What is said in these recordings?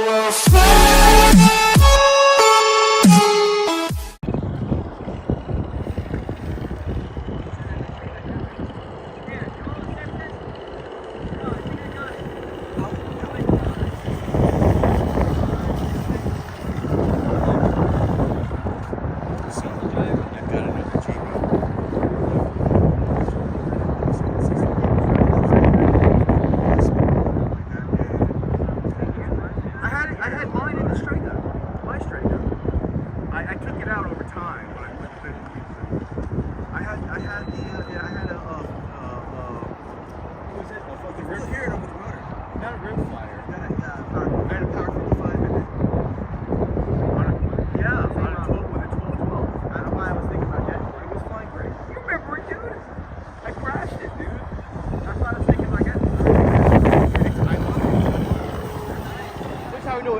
will fly.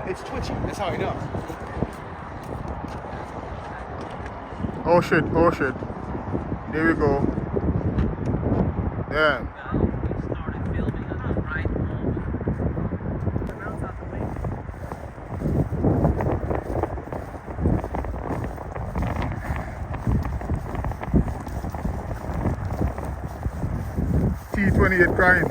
It's twitchy. That's how I know. Oh shit, oh shit. There we go. Yeah. T28 crying.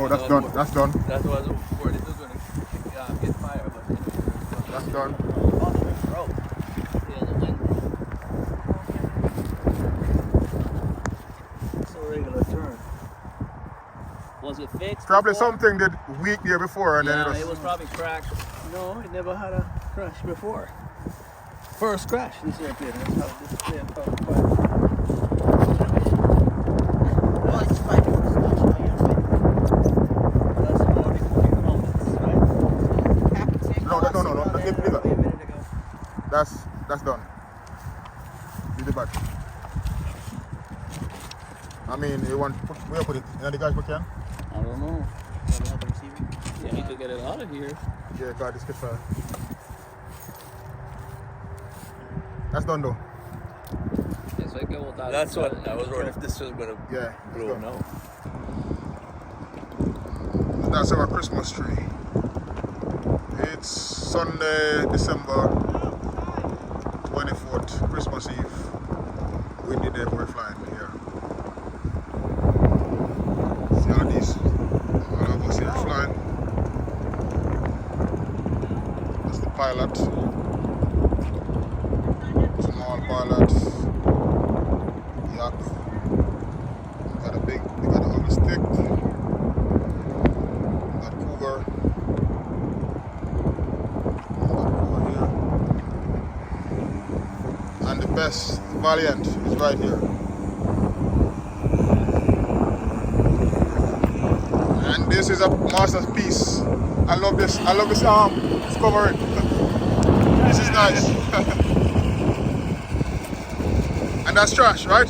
Oh, that's done. That's done. That was before this was going to get fire, but that's done. It's a regular turn. Was it fixed? Probably before? something that weak there before, and Yeah, then it was probably cracked. No, it never had a crash before. First crash this airplane. That's how this plane felt quite. Well, it's 5 minutes. No. That's done. Leave it back. I mean, where put it? In the garbage can? I don't know. Yeah, you could get it out of here. Yeah, God, this gets fire. That's done though. That's what I was wondering if this was going to blow now. That's our Christmas tree. It's Sunday, December 24th, Christmas Eve. Windy day, we're flying here. See all these? All of us here flying. That's the pilot. Small pilot. Yacht. We got a ugly stick. We got Cougar. And the best Valiant is right here. And this is a masterpiece. I love this discovery. This is nice. And that's trash, right?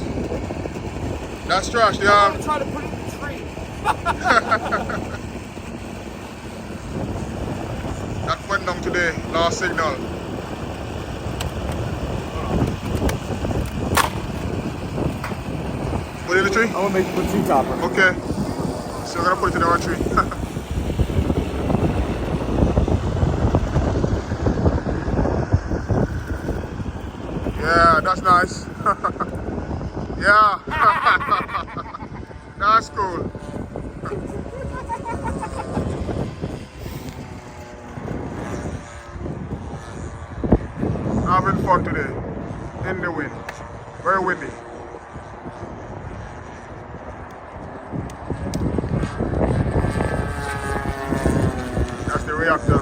That's trash. I'm gonna try to put it in the tree. That went down today, last signal. Put it in the tree? I'm gonna make you put tree topper. Okay. So we're gonna put it in our tree. Yeah, that's nice. Yeah. That's cool. Having fun today. In the wind. Very windy. That's the reactor.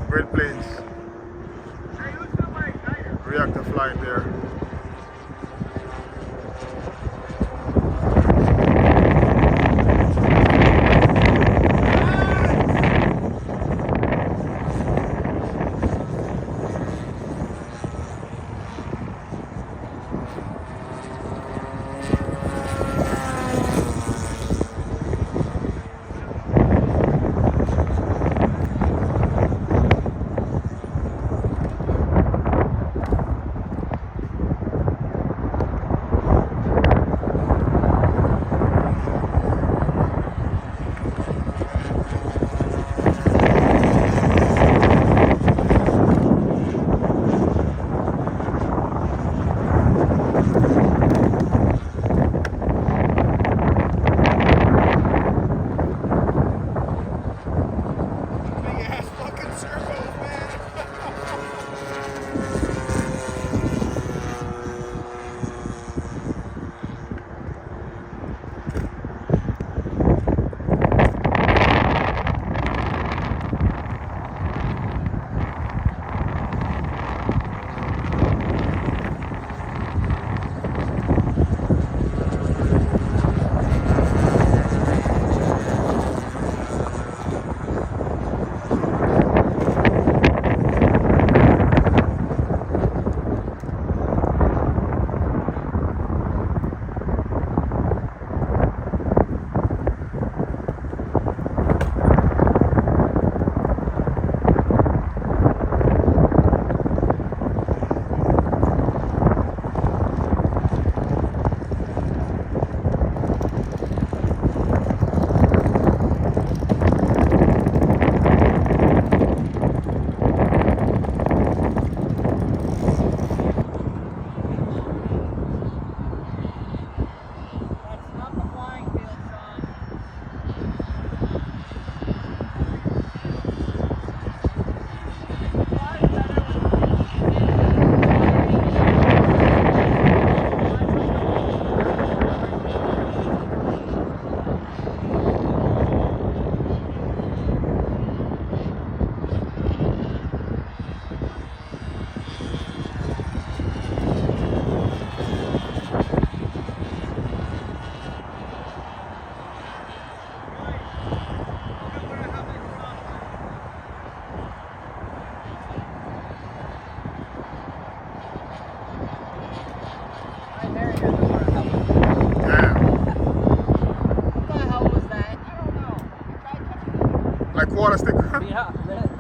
Great planes. Reactor flying there. Like quarter stick. Yeah, that.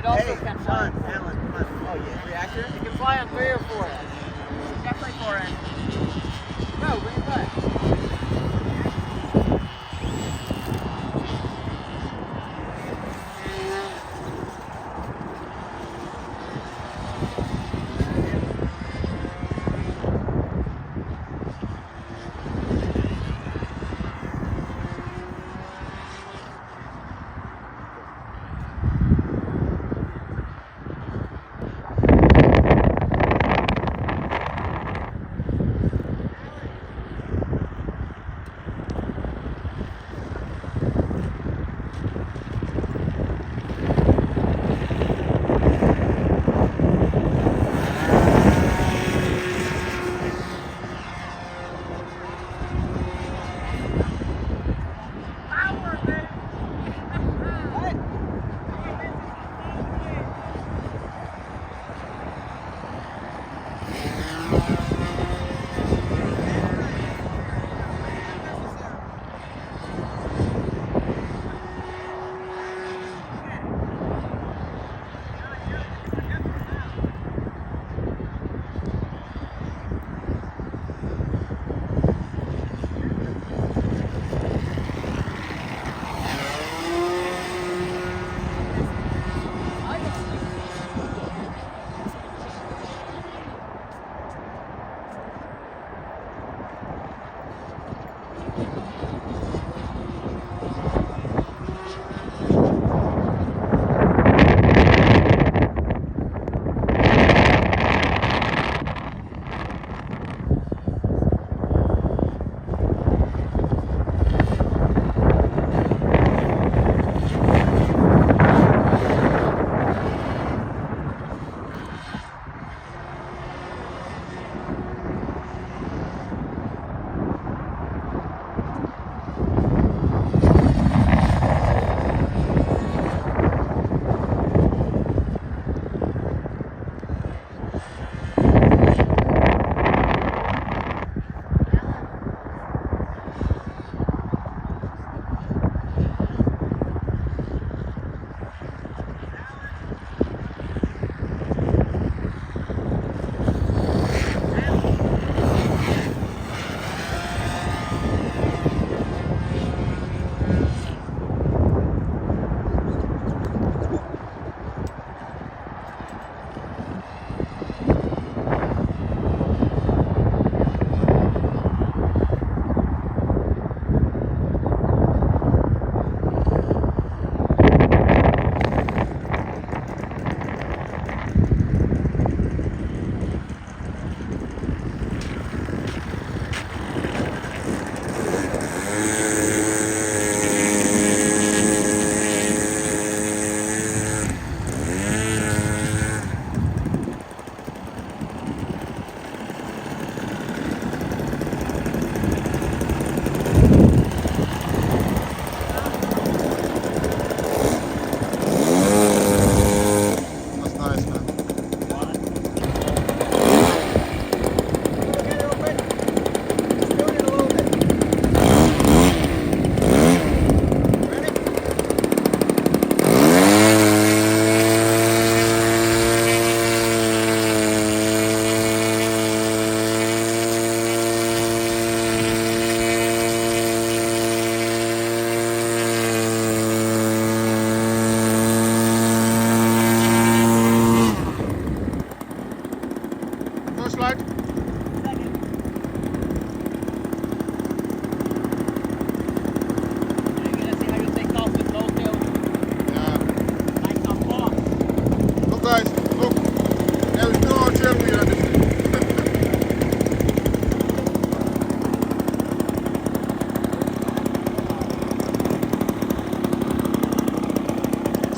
It also can fly on 4. Alan, come on. Oh, yeah. Reactor? It can fly on 3 or 4. Definitely 4 end. No, bring it back.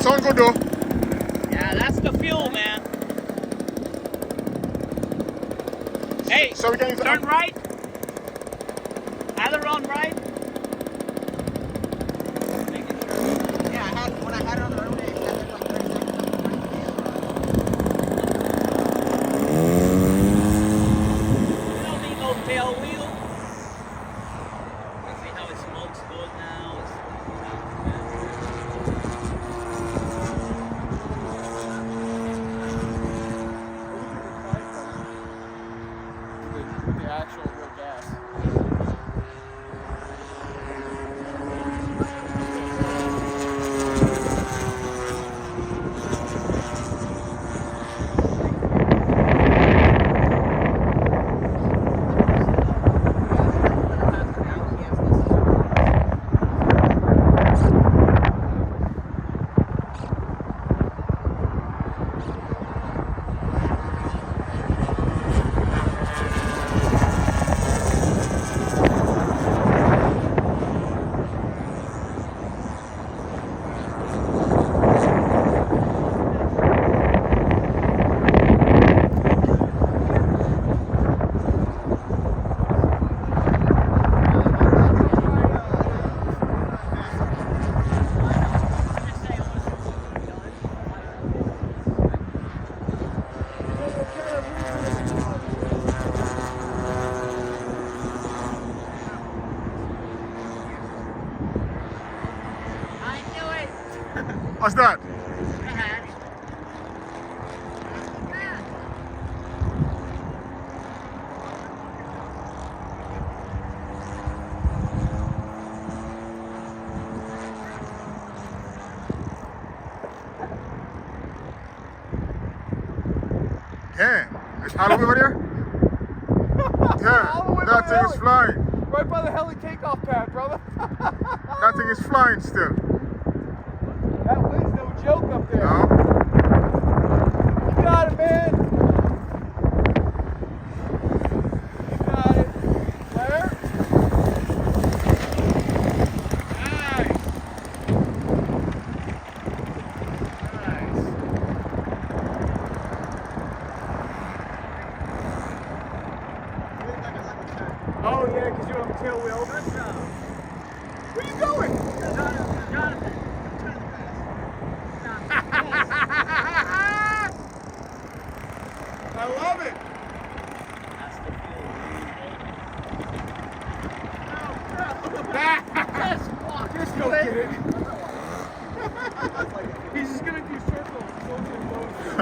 Sound good though. Yeah, that's the fuel, man. Hey, So we can use the turn right. Aileron right. Making sure. Yeah, when I had it on the road, it said there's like 30 seconds left before you can get You don't need no tail wheel. See how it smokes good now. The actual real gas. What's that? Damn, it's hollow over there? All the way Yeah, by that the thing is heli. flying. Right by the heli takeoff pad, brother. That thing is flying still. That wind's no joke up there. No? You got it, man. You got it. Where? Nice. Nice. Oh yeah, because you're on the tail wheel. Where you going? I love it. That's the fuel. Just go get it. He's just gonna do circles. Closer and closer.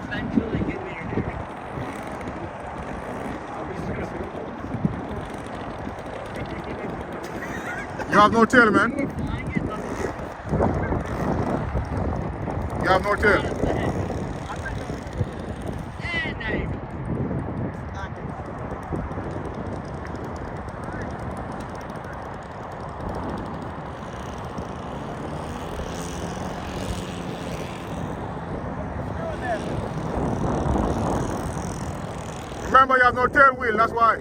Eventually get there. You have no tail, man. You have no tail. Remember, you have no tail wheel, that's why.